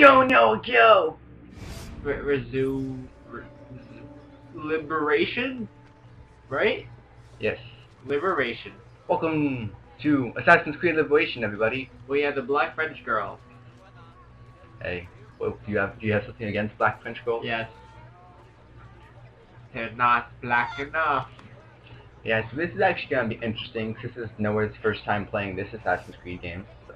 Go, no, go! Liberation? Right? Yes. Liberation. Welcome to Assassin's Creed Liberation, everybody. We have the black French girl. Hey, well, do you have something against Black French girls? Yes. They're not black enough. Yeah, so this is actually gonna be interesting. This is Noah's first time playing this Assassin's Creed game. So.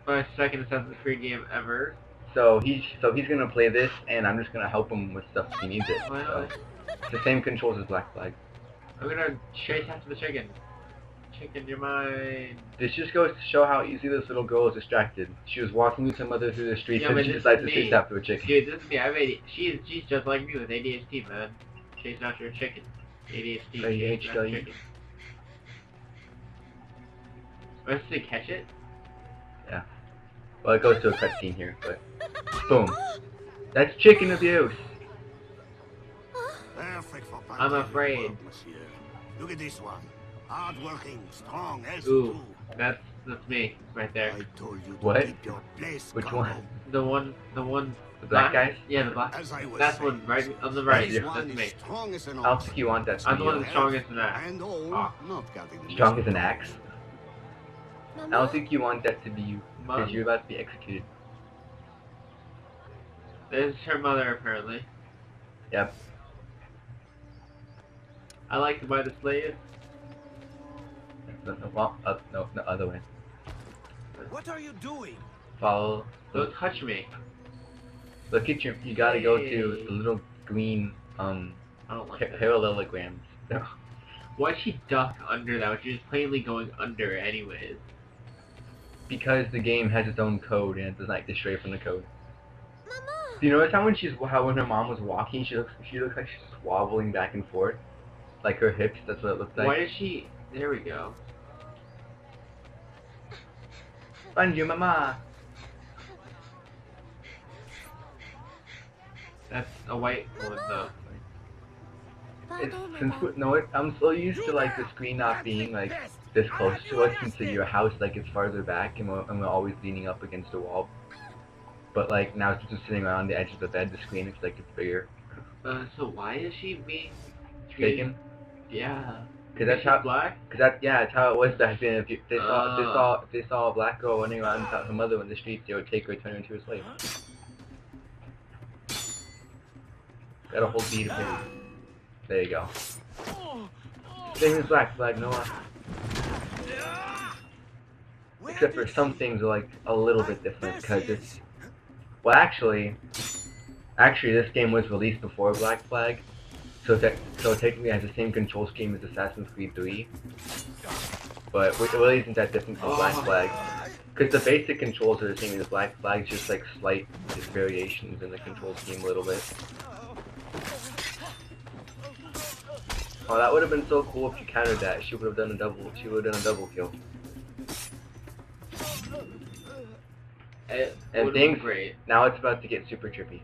My second Assassin's Creed game ever. So he's gonna play this, and I'm just gonna help him with stuff if he needs it. Why So not? it's the same controls as Black Flag. I'm gonna chase after the chicken. Chicken, you're mine. This just goes to show how easy this little girl is distracted. She was walking with her mother through the streets, Yeah, and but she this decides is to me. chase after a chicken. Dude, this is me. I have ADHD. She's just like me with ADHD, man. Chasing after a chicken. ADHD. Chasing after a chicken. Am I supposed to catch it? Yeah. Well, it goes to a cutscene here, but boom. That's chicken abuse. I'm afraid. Look at this one. Hard-working, strong, healthy Ooh, too. that's me right there. I told you to What? keep your place Which calm. one? The one. The black guys? Yeah, the black. As I was That's saying, one right on the right. this That's one is me. strong as an I don't ox, think you want that to I'm be the one you. that's strongest in that. and all Ah. not counting the Strong as an mystery. axe. I don't think you want that to be you, because Mom. you're about to be executed. This is her mother, apparently. Yep. I like to buy the slave. Well, no, other way. What are you doing? Follow. Don't touch me. Look at you gotta go to Hey. the little green, I don't like that. parallelograms. Why'd she duck under that? She was plainly going under anyways. Because the game has its own code and it does not get stray from the code. Do you notice how when her mom was walking, she looks like she's wobbling back and forth, like her hips? That's what it looked like. Why did she? There we go. Find your mama. That's a white one though. I'm so used to like the screen not being like this close to us, since your house like is farther back and we're always leaning up against a wall. But like now since we're sitting around the edge of the bed, the screen looks like it's bigger. So why is she being Taken? Yeah. Cause that's Is she how. black? Cause that's how it was back then. If they saw a black girl running around without her mother in the streets, they would take her and turn her into a slave. Got a whole beat of him. There you go. Same as Black Flag, Noah. Except for some things are like a little bit different, because it's... Well, actually, this game was released before Black Flag, so technically it has the same control scheme as Assassin's Creed 3, but it really isn't that different from Black Flag, because the basic controls are the same as Black Flag, just like slight variations in the control scheme a little bit. Oh, that would have been so cool if you countered that. She would have done a double. She would have done a double kill. And things. Great. Now it's about to get super trippy.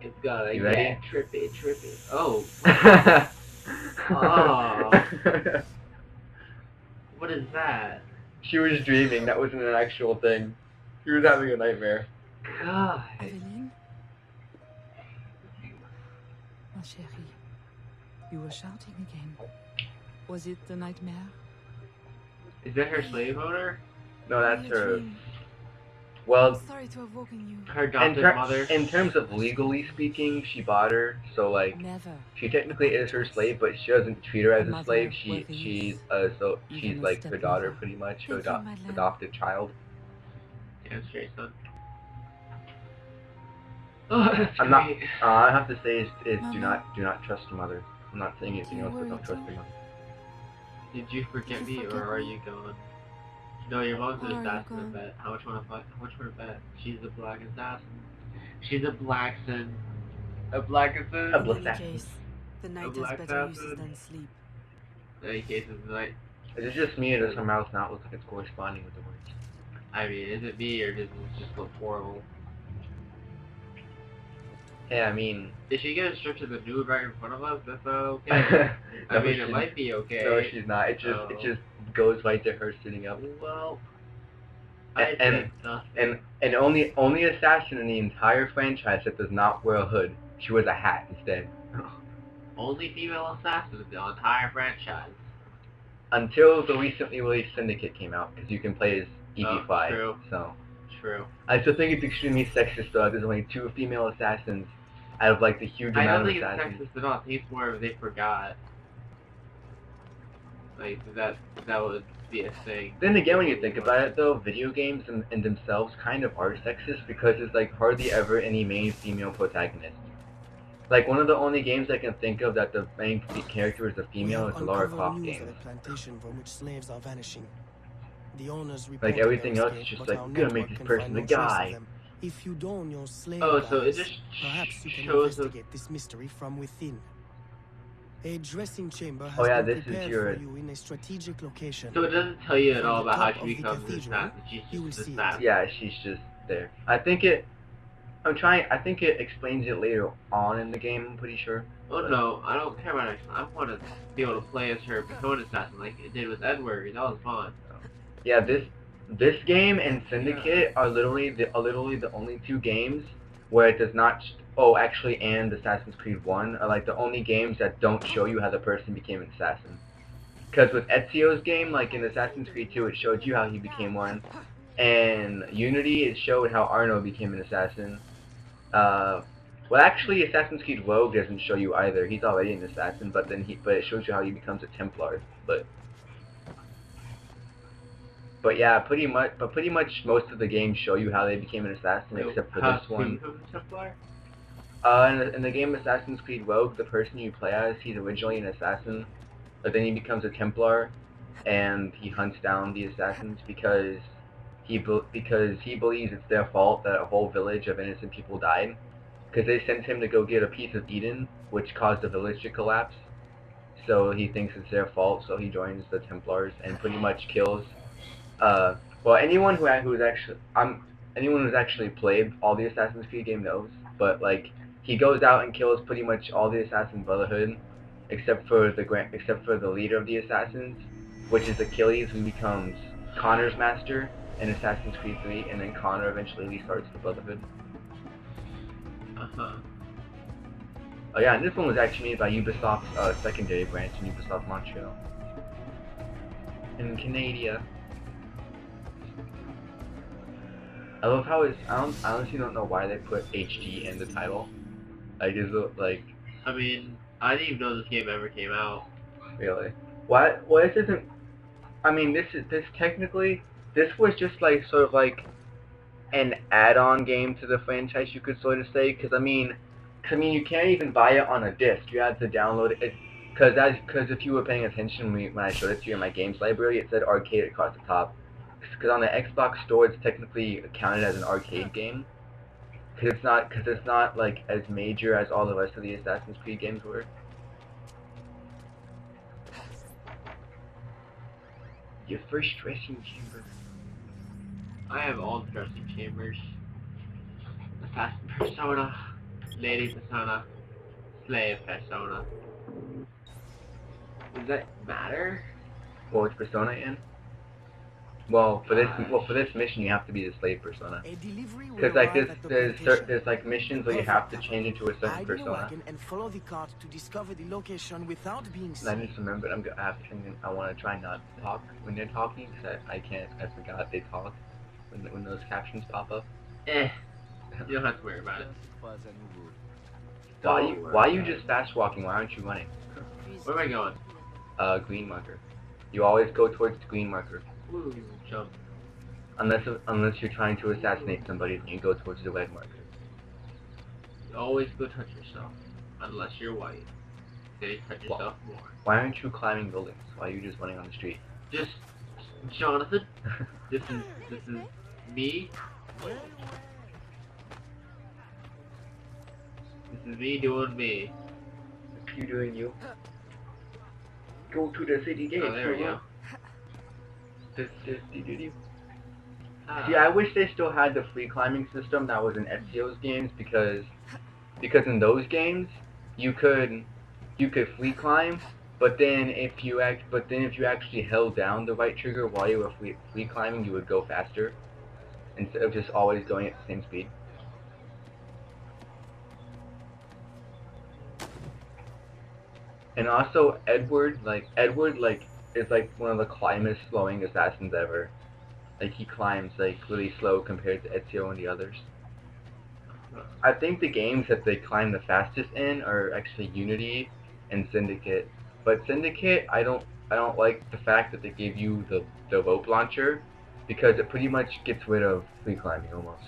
It's gotta You ready? get trippy. Oh. Oh. What is that? She was dreaming. That wasn't an actual thing. She was having a nightmare. God. Evelyn? Ma chérie, you were shouting again. Was it the nightmare? Is that her slave owner? No, that's Only a her. dream. Well, Sorry to have woken you. Her adopted mother? in terms of legally speaking, she bought her. So like, Never. she technically is her slave, but she doesn't treat her as Her a mother slave. was She's even a like her daughter, stepmother. pretty much, her Thank you, Madeleine. adopted child. Yeah, straight son. Oh, that's I'm not. great. I have to say is do Mama. not trust your mother. I'm not saying anything else, but don't trust your mother. Did you forget Did you me, forget or are me? you going? No, your mom's Or an are you assassin. going? Bet. How much wanna bet? She's a black assassin. She's a blackson. A blackason. A In black any assassin. case, the night black has better assassin. uses than sleep. In any case, it's like. Is it just me, or does her mouth not look like it's corresponding with the words? I mean, is it me or does it just look horrible? Hey, I mean. Did she get a strip to the nude right in front of us? That's not okay. I No, mean, it she's- might be okay. No, she's not. It just goes right to her sitting up. Well, and only assassin in the entire franchise that does not wear a hood. She wears a hat instead. Only female assassin in the entire franchise. Until the recently released Syndicate came out, because you can play as EV5. True. So True. I still think it's extremely sexist though. There's only 2 female assassins out of like the huge I amount don't of think assassins. it's sexist at all. I think it's more of they forgot. Like that would be a thing. Then again, when you think about it though, video games in themselves kind of are sexist because there's like hardly ever any main female protagonist. Like one of the only games I can think of that the main character is a female is the Lara Croft games. Plantation from which slaves are vanishing. The owners Like everything else is just like, gonna make this person a guy. If you don't, your slave so it guys, just perhaps you can shows investigate this mystery from within. A dressing chamber has Oh yeah, been this is prepared your... for you in a strategic location. So it doesn't tell you at From all the about how top she of the becomes an cathedral, assassin. She's you will just see an it. assassin. Yeah, she's just there. I think it explains it later on in the game, I'm pretty sure. Oh no, I don't care about it. I want to be able to play as her become an assassin like it did with Edward. That was fun. Yeah, this game and Syndicate are literally the only 2 games where it does not. Actually, and Assassin's Creed 1 are like the only games that don't show you how the person became an assassin. Because with Ezio's game, like in Assassin's Creed 2, it showed you how he became one, and Unity it showed how Arno became an assassin. Well, actually, Assassin's Creed Rogue doesn't show you either. He's already an assassin, but it shows you how he becomes a Templar. But yeah, pretty much most of the games show you how they became an assassin, except for this one. In the game Assassin's Creed Rogue, the person you play as, he's originally an assassin, but then he becomes a Templar, and he hunts down the assassins because he believes it's their fault that a whole village of innocent people died, because they sent him to go get a piece of Eden, which caused the village to collapse. So he thinks it's their fault, so he joins the Templars and pretty much kills. Anyone who's actually played all the Assassin's Creed game knows, but like he goes out and kills pretty much all the Assassin Brotherhood, except for the leader of the assassins, which is Achilles, who becomes Connor's master in Assassin's Creed 3, and then Connor eventually restarts the Brotherhood. Oh yeah, and this one was actually made by Ubisoft's secondary branch in Ubisoft Montreal. In Canada. I love how I honestly don't know why they put HG in the title. Like, is it like... I mean, I didn't even know this game ever came out. Really? What? Well, this isn't... I mean, this was just like, sort of like, an add-on game to the franchise, you could sort of say, because I mean, you can't even buy it on a disc. You have to download it, because if you were paying attention when I showed it to you in my games library, it said arcade across the top. Because on the Xbox store, it's technically counted as an arcade game. Because it's not like as major as all the rest of the Assassin's Creed games were. Your first dressing chamber. I have all the dressing chambers. Assassin persona, lady persona, slave persona. Does that matter? Well, which persona in? Well, for this mission, you have to be the slave persona. Because like there's like missions where you have to change into a certain persona. And follow the cart to discover the location without being seen. I just remembered I want to try not to talk when they're talking, because I forgot they talk when those captions pop up. You don't have to worry about it. Why are you just fast walking? Why aren't you running? Where am I going? Green marker. You always go towards the green marker. Ooh, jump. Unless you're trying to assassinate somebody, then you go towards the red marker. You always go touch yourself, unless you're white. Then you touch yourself more. Why aren't you climbing buildings? Why are you just running on the street? Just, Jonathan. This is me. This is me doing me. You doing you? Go to the city gate. Oh, there we go. See, I wish they still had the free climbing system that was in Ezio's games, because in those games you could free climb, but then if you actually held down the right trigger while you were free climbing, you would go faster. instead of just always going at the same speed. And also Edward is like one of the climbest slowing assassins ever. Like he climbs like really slow compared to Ezio and the others. I think the games that they climb the fastest in are actually Unity and Syndicate. But Syndicate, I don't like the fact that they gave you the rope launcher, because it pretty much gets rid of free climbing almost.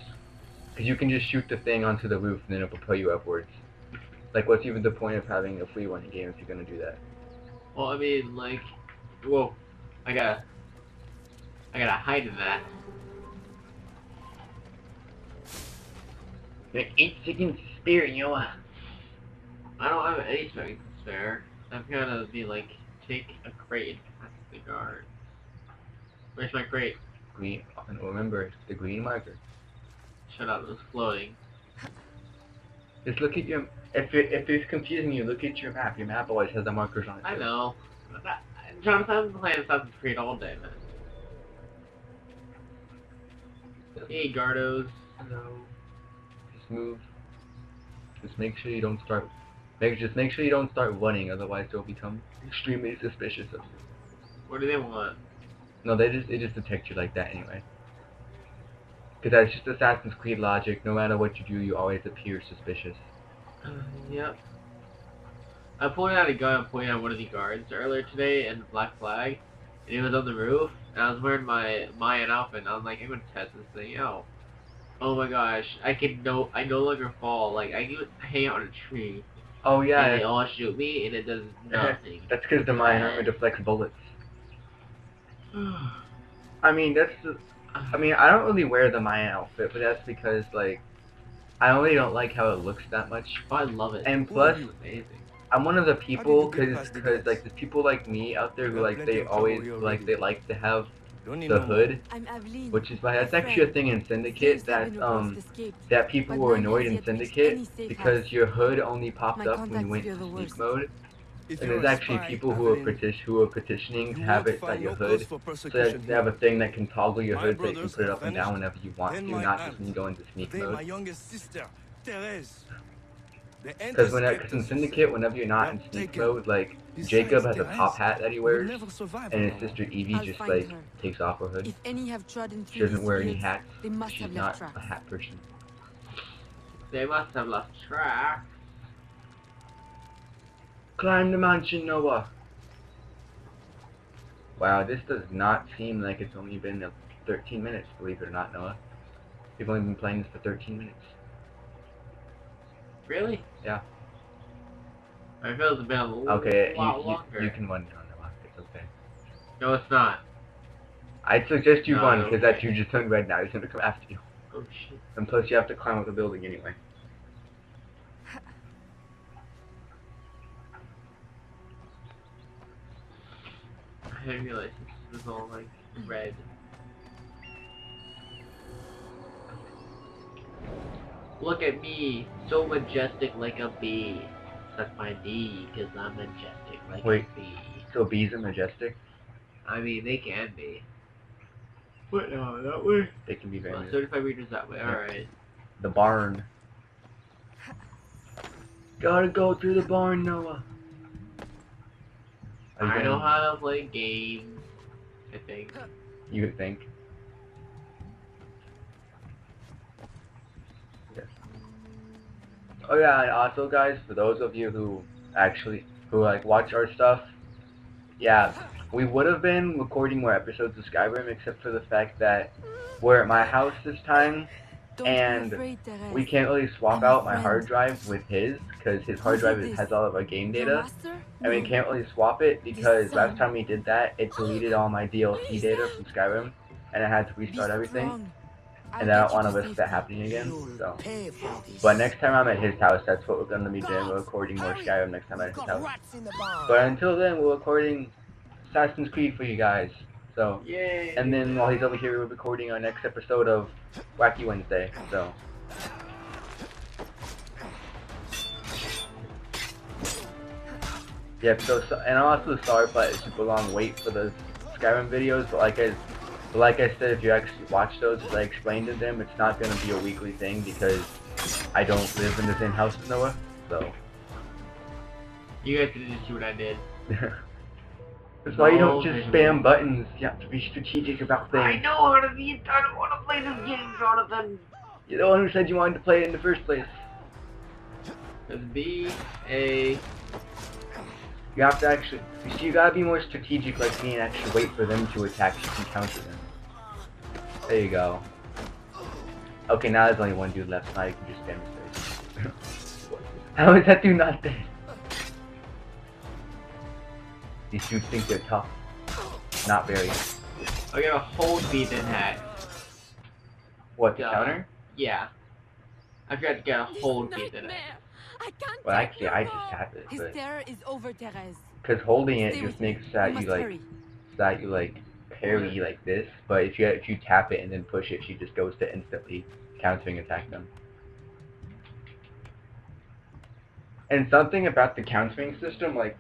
Because you can just shoot the thing onto the roof and then it'll propel you upwards. Like, what's even the point of having a free one in game if you're gonna do that? Well, I mean, like, whoa, I gotta hide in that. Like 8 seconds to spare, you know. I don't have any seconds to spare. I'm gonna be like, take a crate and pass the guard. Where's my crate? Green. And remember, the green marker. Shut up, it was floating. Just look at your. If it's confusing you, look at your map. Your map always has the markers on it. I know. Jonathan, I've been playing Assassin's Creed all day, man. Hey, Gardos. Hello. Just move. Just make sure you don't start. Just make sure you don't start running, otherwise they'll become extremely suspicious of you. What do they want? No, they just detect you like that anyway. Because that's just Assassin's Creed logic. No matter what you do, you always appear suspicious. Yep. I pointed out a gun. I pointed out one of the guards earlier today in Black Flag, and he was on the roof, and I was wearing my Mayan outfit, and I was like, I'm gonna test this thing out. Oh my gosh, I no longer fall. Like, I can hang out on a tree. Oh yeah. And they all shoot me, and it does nothing. That's because the Mayan armor deflects bullets. I mean, I don't really wear the Mayan outfit, but that's because, like, I really don't like how it looks that much. Oh, I love it. And plus, it's amazing. I'm one of the people, cause like there's people like me out there who like they like to have the hood, which is why that's actually a thing in Syndicate that people were annoyed in Syndicate because your hood only popped up when you went to sneak mode. And there's actually people who are petitioning to have it at your hood, so that they have a thing that can toggle your hood so you can put it up and down whenever you want to, not just when you go into sneak mode. Because in Syndicate, whenever you're not in sneak mode, like, Jacob has a top hat that he wears, and his sister Evie just, like, takes off her hood. She doesn't wear any hats. She's not a hat person. They must have lost track. Climb the mansion, Noah! Wow, this does not seem like it's only been 13 minutes, believe it or not, Noah. We've only been playing this for 13 minutes. Really? Yeah. I feel it's been a lot longer. You can run down, Noah. It's okay. No, it's not. I'd suggest you No, run, because okay. that dude just turned red now. He's gonna come after you. Oh shit. And plus, you have to climb up the building anyway. I didn't realize this was all like red. Look at me, so majestic like a bee. Suck my D, cause I'm majestic like Wait. a bee. So bees are majestic? I mean, they can be. What? No, that way. They can be very Well, majestic. 35 meters that way. Alright. The barn. Gotta go through the barn, Noah. I know how to play games. I think. You would think. Yes. Oh yeah, and also guys, for those of you who like watch our stuff, yeah, we would have been recording more episodes of Skyrim except for the fact that we're at my house this time, and we can't really swap out my hard drive with his, because his hard drive has all of our game data, and we can't really swap it because last time we did that, it deleted all my DLC data from Skyrim, and I had to restart everything, and I don't want to risk that happening again, so. But next time I'm at his house, that's what we're going to be doing, we're recording more Skyrim next time at his house. But until then, we're recording Assassin's Creed for you guys, so. Yay! And then while he's over here, we're recording our next episode of Wacky Wednesday, so. Yep, and I'm also sorry for that super long wait for the Skyrim videos, but like But like I said, if you actually watch those, as I explained to them, it's not gonna be a weekly thing because I don't live in the same house as Noah, so. You guys didn't see what I did. That's why you don't No, just I spam don't. buttons. You have to be strategic about things. I know how to be. I don't want to play this game, Jonathan. You're the one who said you wanted to play it in the first place. Let's be a. You have to actually, you see, you gotta be more strategic like me and actually wait for them to attack so you can counter them. There you go. Okay, now there's only one dude left, now you can just spam his face. How is that dude not dead? These dudes think they're tough. Not very. I got a whole beat in hat. What, the Yeah. counter? Yeah. I forgot to get a whole beat in it. I can't Well, take actually, no I just more. tapped it, His but... terror is over, Therese. Because holding it Stay just with me. makes that We you, must like... hurry. That you, like, parry like this, but if you tap it and then push it, she just goes to instantly countering attack them. And something about the countering system, like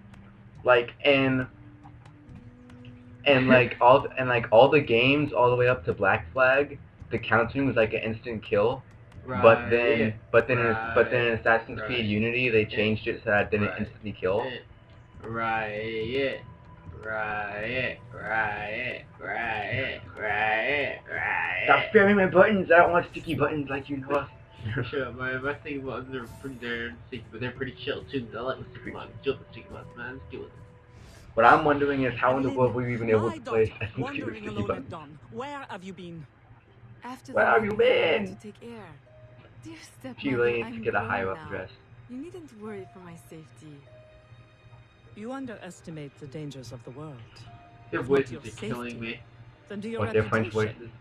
all the games all the way up to Black Flag, the countering was like an instant kill. Right. But then in Assassin's Right. Creed Unity they changed it so that it didn't Right. instantly kill. Right. Stop spamming my buttons! I don't want sticky buttons like you know. Sure, my sticky buttons are pretty darn sticky, but they're pretty chill too. I like the sticky buttons. Chill the sticky buttons, man. Let's deal with it. What I'm wondering is how in the world were you even able My to play daughter, Assassin's Creed with wandering sticky alone at buttons? dawn. Where have you been? After Where the have you morning, I went been? to take air. Dear stepmother, She really needs to I'm get a grown higher up now. dress. You needn't worry for my safety. You underestimate the dangers of the world. Their It's not voices your are killing safety. me. Then do your What, their French reputation. voices?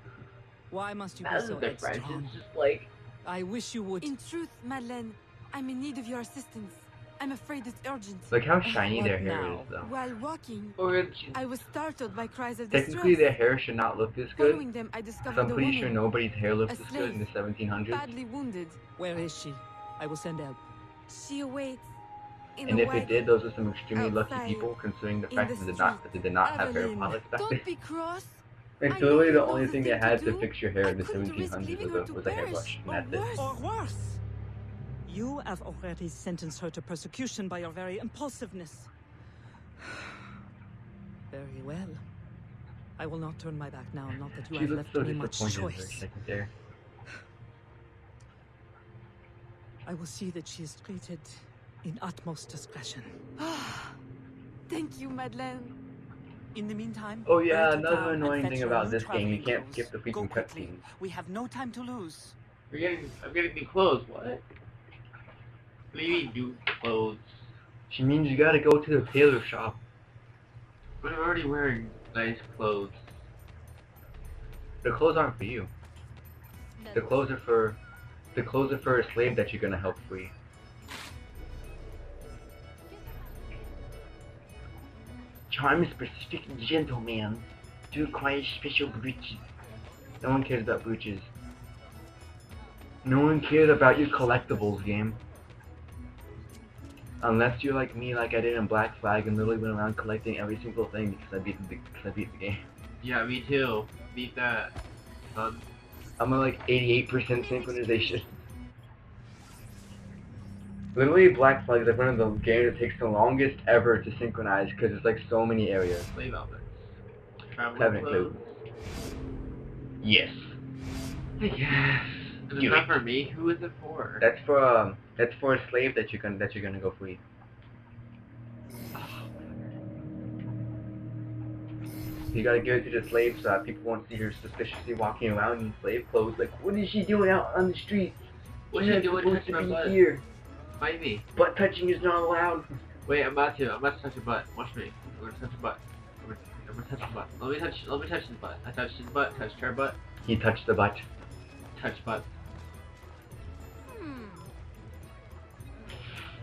Why must you be That's so not their French. headstrong? It's just like I wish you would. In truth, Madeleine, I'm in need of your assistance. I'm afraid it's urgent. Look how shiny What their hair now? is though. While walking, orange. I was startled by cries of Technically their distress. hair should not look this good. Following them, I discovered So I'm a pretty woman, sure nobody's hair looks a this good in the slave, 1700s. badly wounded. Where is she? I will send help. She awaits in And a if it wagon. did, those are some extremely lucky outside, people considering the in fact the that they did not have hair Evelyn, products back then. don't be cross. It's I know literally you the know only the thing they thing to had to do. fix your hair I in the couldn't risk 1700s leaving her to was a perish, hairbrush, or and that's it. worse. Or worse. You have already sentenced her to persecution by your very impulsiveness. Very well. I will not turn my back now, not that you She have looks left so me much disappointed for a choice. second there. I will see that she is treated in utmost discretion. Thank you, Madeleine. In the meantime, Oh yeah, hurry to another town and annoying fetch thing your about new this game, you traveling can't clothes. skip the Go freaking quickly. cutscenes. We have no time to lose. I'm getting new clothes. What? What do you mean new clothes? She means you gotta go to the tailor shop. But I'm already wearing nice clothes. The clothes aren't for you. The clothes are for a slave that you're gonna help free. Charm is specific gentleman to require special breeches. No one cares about breeches. No one cares about your collectibles game. Unless you're like me, like I did in Black Flag, and literally went around collecting every single thing because I beat the game. Yeah, me too. Beat that. I'm at like 88% synchronization. Literally, Black Flag is like one of the games that takes the longest ever to synchronize because there's like so many areas. Slave outfits. Traveling Haven't clothes. Yes. Yes. And it's Do not it. for me. Who is it for? That's for a slave that you're gonna go free. You gotta give it to the slave so that people won't see her suspiciously walking around in slave clothes. Like, what is she doing out on the street? What's She's she not doing supposed touching to my be butt? here. Fight me. Butt touching is not allowed. Wait, I'm about to touch your butt. Watch me. I'm gonna touch your butt. I'm gonna touch your butt. Let me touch his butt. I touched his butt, touched her butt, He touched the butt. touch butt.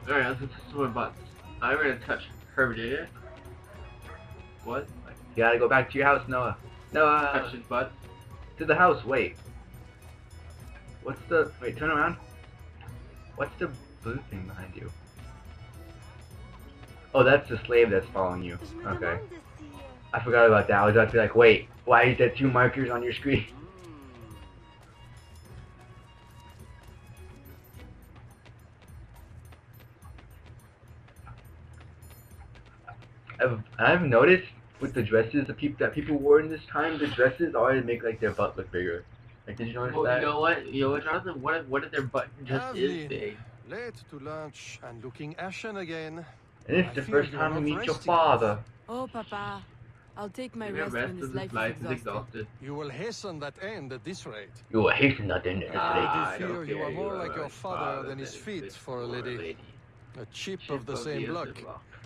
Alright, let's touch some more butts. I'm gonna touch her vagina. What? You gotta go back to your house, Noah. Noah! Touch his butt. To the house, wait. Wait, turn around. What's the blue thing behind you? Oh, that's the slave that's following you. Okay. I forgot about that. I was about to be like, wait, why is there 2 markers on your screen? I've noticed with the dresses that people wore in this time, the dresses always make like their butt look bigger. Like, did you notice Well, that? you know what, Jonathan? What if their butt just is Evelyn, big? late to lunch and looking ashen again. And it's I the fear first you are time we not meet your resting enough. father. Oh, Papa. I'll take my Maybe rest the when rest this of this life is exhausted. You will hasten that end at this rate. You will hasten that in there. I do don't fear you care. are more like your like father than is fit for a lady. A chip of the same block.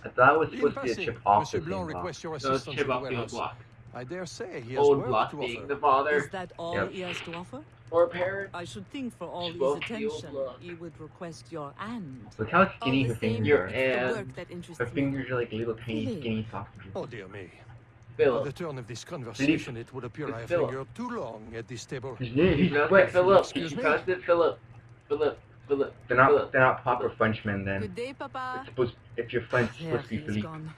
I thought it was In supposed to be a passing, chip off Monsieur the Blanc same block. requests your No, assistance chip in the off the old warehouse. block. I dare say he has Old work block to being offer. the father Is that all Yep. he has to offer? or parent. I should think for all his Both the old attention, block. he would request your hand. Look how All skinny the her same, fingers Your are. it's the hand. work that interests Her me. fingers are like little tiny Philip. skinny sausages. Oh dear me. At Philip. the turn of this conversation, it would appear It's I have Philip. lingered too long at this table. His name You is pronounced French. it Philip. Excuse You me? pronounced it Philip. Philip. They're Philip. not proper Frenchmen then. Good day, Papa. It's supposed, if you're French, it's There supposed to he be is Philippe. gone.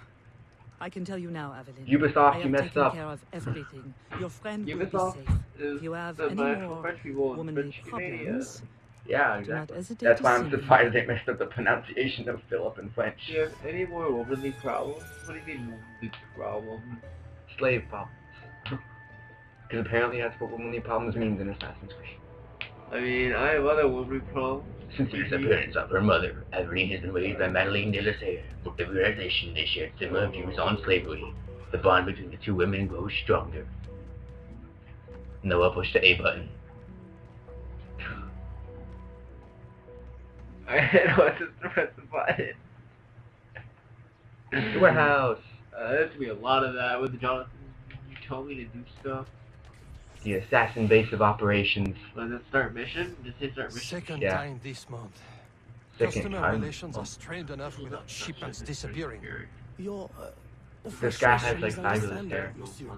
I can tell you now, Evelyn. Ubisoft, I you have messed taken up. care of everything. Your friend will be Ubisoft safe. is If you have the any national more French people in womanly French Canada. problems, Yeah, do not exactly. hesitate That's to why see I'm me. surprised they messed up the pronunciation of Philip in French. Do you have any more womanly problems? What do you mean womanly problems? Slave problems. Because apparently that's what womanly problems means in Assassin's Creed. I mean, I have other womanly problems. Since the disappearance of her mother, Evelyn has been raised by Madeleine de la Serre. With the realization they shared similar views on slavery, the bond between the 2 women grows stronger. Noah pushed the A button. I know what to press the button. Warehouse. There's gonna be a lot of that with Jonathan. You told me to do stuff. The assassin base of operations. Was it start mission? Just hit start mission. Second Yeah. time this month. Second Customer time. relations are strained enough without shipments disappearing. Your This guy has, like, frustration is fabulous understandable, hair. monsieur.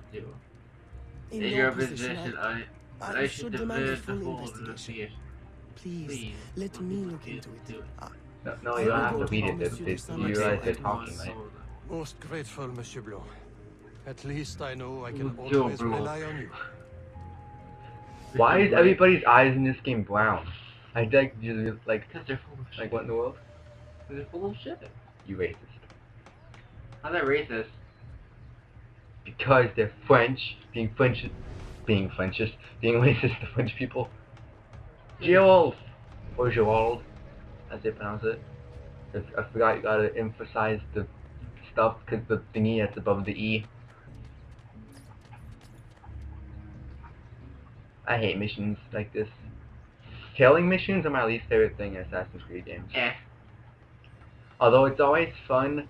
In In your position, I I should should demand a demand full the full investigation. investigation. Please, let me look into it. No, you don't have to read it. You realize they're talking, right? Most grateful, Monsieur Blanc. At least I know I can Monsieur always Blanc. rely on you. Why is everybody's eyes in this game brown? I like, Because they're full of shit. like what in the world? They're full of shit. You racist. How's that racist? Because they're French, being racist to French people. Gerald! Or Gerald, as they pronounce it. I forgot you gotta emphasize the stuff, because the thingy that's above the E. I hate missions like this. Killing missions are my least favorite thing in Assassin's Creed games. Although it's always fun,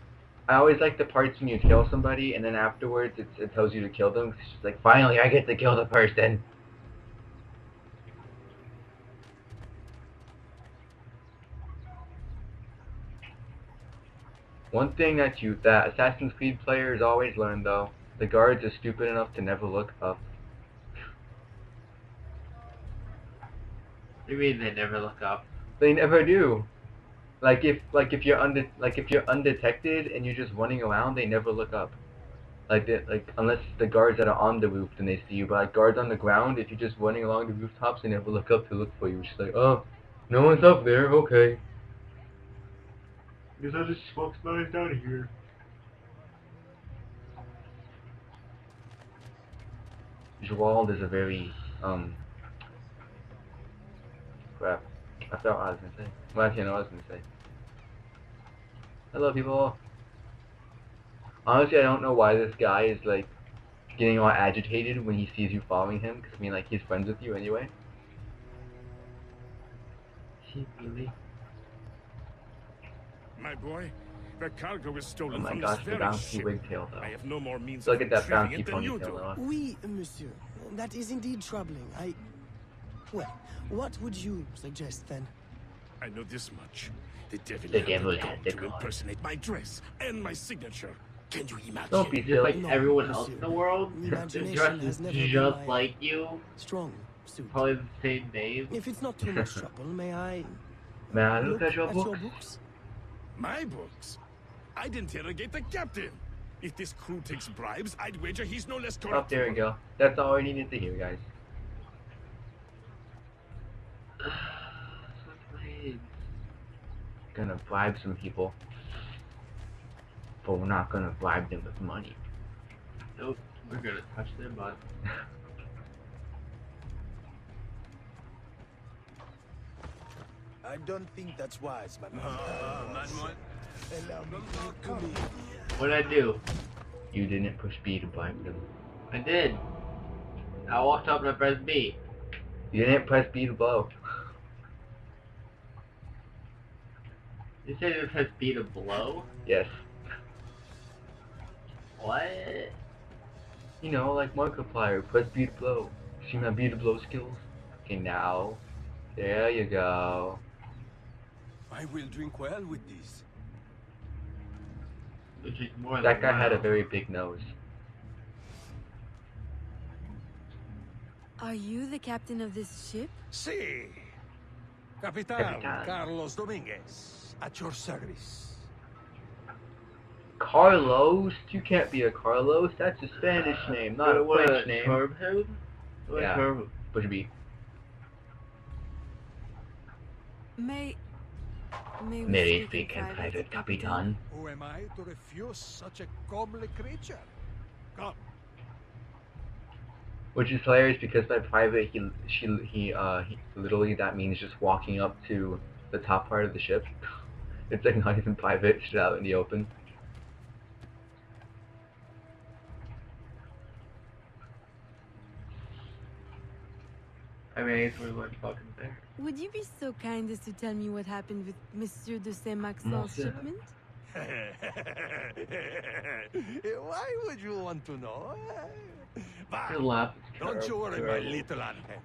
I always like the parts when you kill somebody and then afterwards it tells you to kill them. It's just like, finally I get to kill the person. One thing that Assassin's Creed players always learn though, the guards are stupid enough to never look up. What do you mean they never look up? They never do. Like if you're undetected and you're just running around, they never look up. Like unless the guards that are on the roof, then they see you. But like guards on the ground, if you're just running along the rooftops, they never look up to look for you. It's just like, oh, no one's up there. Okay. Because I just smoke smells down here. Gerald is a very crap. I forgot what I was gonna say. Well, actually, I know what I was gonna say. Hello, people. Honestly, I don't know why this guy is like getting all agitated when he sees you following him. Because I mean, like, he's friends with you anyway. Really? My boy, the cargo is Oh stolen my from gosh, this the very bouncy ship. wigtail though. I have no more means Look of at that retrieving bouncy it than you ponytail do. though. Oui, monsieur. That is indeed troubling. Well, what would you suggest then? I know this much. The devil, The had devil the had gall the to gall. impersonate my dress and my signature. Can you imagine? Don't be Just silly. like No, everyone else monsieur. in the world, their Imagination dress has is never been just my- like you. Strong suit. Probably the same name. If it's not too much trouble, may I May I look at your books? books? My books? I'd interrogate the captain. If this crew takes bribes, I'd wager he's no less Oh, corrupt. there we go. That's all I needed to hear, guys. Gonna bribe some people, but we're not gonna bribe them with money. Nope, we're gonna touch their butt. I don't think that's wise, Manuel. Allow me to come in. What'd I do? You didn't push B to bribe them. I did. I walked up and I pressed B. You didn't press B to blow. You said you press B to blow? Yes. What? You know, like Markiplier, press B to blow. See my B to blow skills? Okay, now. There you go. I will drink well with this. Which is more That than guy had a well. very big nose. Are you the captain of this ship? Si. Capitan Capitan. Carlos Dominguez, at your service. Carlos? You can't be a Carlos. That's a Spanish name, not a What, French name. Term him? What Yeah. term him? Push B. May we May speak in private, Capitan. Who am I to refuse such a comely creature? Come. Which is hilarious because by private, he literally, that means just walking up to the top part of the ship. It's like not even private, it's just out in the open. I mean, it's really much fucking there. Would you be so kind as to tell me what happened with Monsieur de Saint-Maxent's Monsieur. shipment? Why would you want to know? Bah, Your laugh is don't you worry, my terrible. little Angel.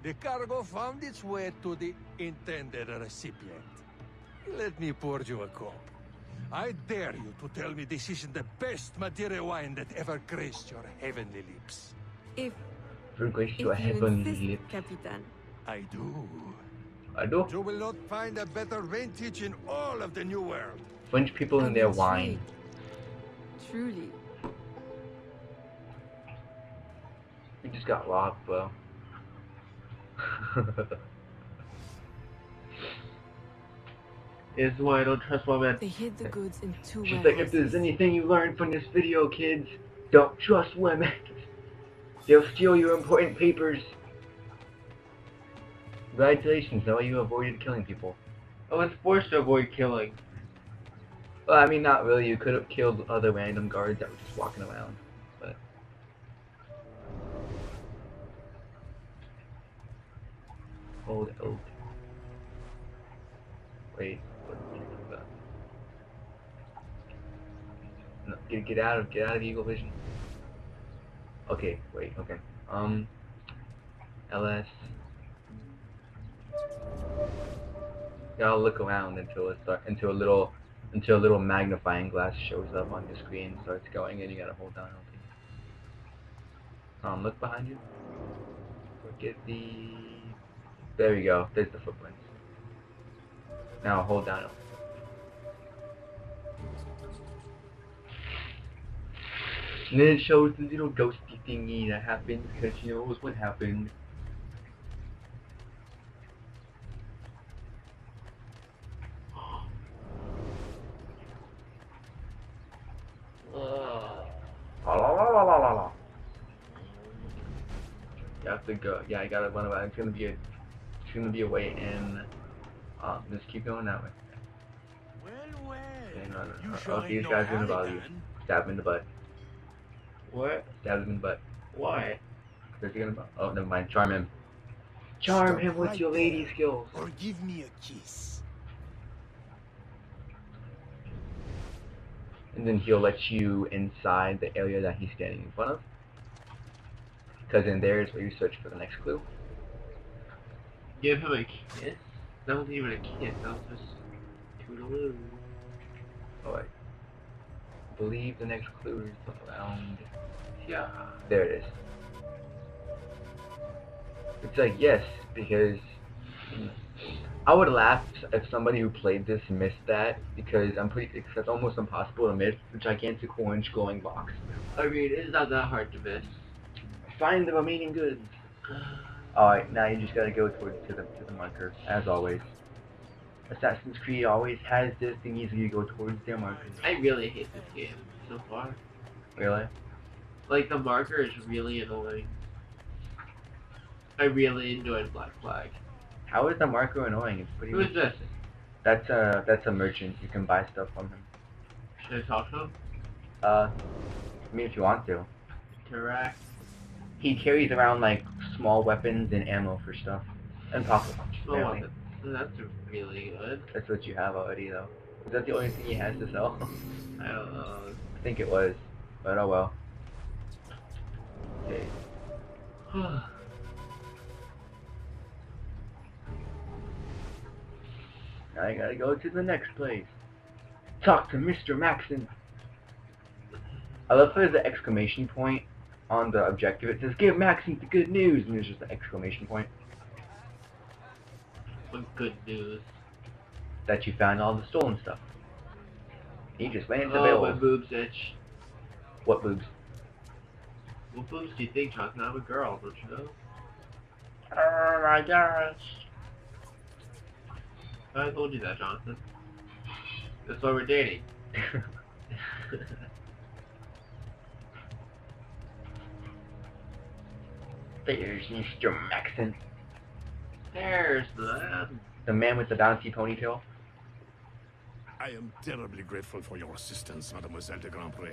The cargo found its way to the intended recipient. Let me pour you a cup. I dare you to tell me this isn't the best Madeira wine that ever graced your heavenly lips. If For grace to a you heavenly insist, lips. Capitan. I do. I do. You will not find a better vintage in all of the New World. French people in their I'm wine. intrigued. Truly. We just got robbed, bro. This is why I don't trust women. They hid the goods in two She's like, if warehouses. there's anything you learned from this video, kids, don't trust women. They'll steal your important papers. Congratulations, Noah, you avoided killing people. I was forced to avoid killing. Well, I mean, not really. You could have killed other random guards that were just walking around, but... Old oak. Wait, what's that? No, get out of Eagle Vision. Okay, wait, okay. LS. Gotta look around until a little magnifying glass shows up on your screen, starts going, and you gotta hold down LT. Look behind you. Look at the. There we go. There's the footprints. Now hold down LT. And then it shows the little ghosty thingy that happens because she knows what happened. La la la la la la la. You have to go. Yeah, I gotta run around. It's gonna be a way in. Just keep going that way. Well, well. Okay, no. You sure Oh, these ain't no guys are gonna bother you. Halligan. Stab him in the butt. What? Stab him in the butt. Why? Because you're gonna. Oh, never mind. Charm him. Charm Stop him with right your lady there, skills. Or give me a kiss. And then he'll let you inside the area that he's standing in front of. Because in there is where you search for the next clue. Give him a kiss? That wasn't even a kiss, that was just toodaloo. Oh, I believe the next clue is around. Yeah. There it is. It's like, yes, because I would laugh if somebody who played this missed that, because it's almost impossible to miss the gigantic orange glowing box. I mean, it's not that hard to miss. Find the remaining goods. Alright, now you just gotta go to the marker, as always. Assassin's Creed always has this, they need you to go towards their markers. I really hate this game so far. Really? Like, the marker is really annoying. I really enjoyed Black Flag. How is the marker annoying? It's pretty Who is this? That's a merchant. You can buy stuff from him. Should I talk to him? I mean, if you want to. Interact. He carries around, like, small weapons and ammo for stuff. And pocket punch, Oh, apparently. that's really good. That's what you have already, though. Is that the only thing he has to sell? I don't know. I think it was. But oh well. Okay. Now I gotta go to the next place. Talk to Mr. Maxon. I love there's an exclamation point on the objective. It says, give Maxon the good news, and there's just an exclamation point. What good news. That you found all the stolen stuff. He just ran into Oh, bills. my boobs itch. What boobs? What boobs do you think, Jonathan? I'm a girl, don't you know? Oh my gosh. I told you that, Jonathan. That's why we're dating. There's Mr. Maxon. There's the man with the bouncy ponytail. I am terribly grateful for your assistance, Mademoiselle de Grandpré.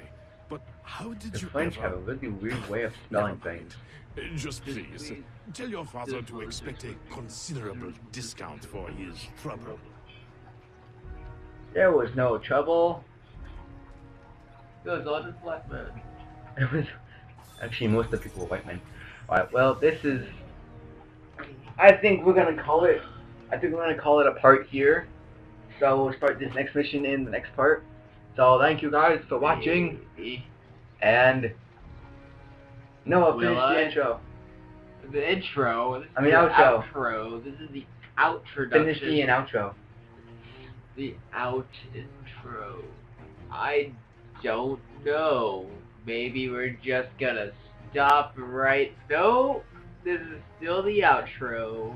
But how did The you French ever... have a really weird way of spelling Never mind. things. Just please, tell your father to expect a considerable discount for his trouble. There was no trouble. It was all just black man. It was actually most of the people were white men. Alright, well this is I think we're gonna call it a part here. So we'll start this next mission in the next part. So thank you guys for watching. And no, finish the intro. The intro. I mean outro. Outro. This is the outro. Finish the outro. The out intro. I don't know. Maybe we're just gonna stop right. No, this is still the outro.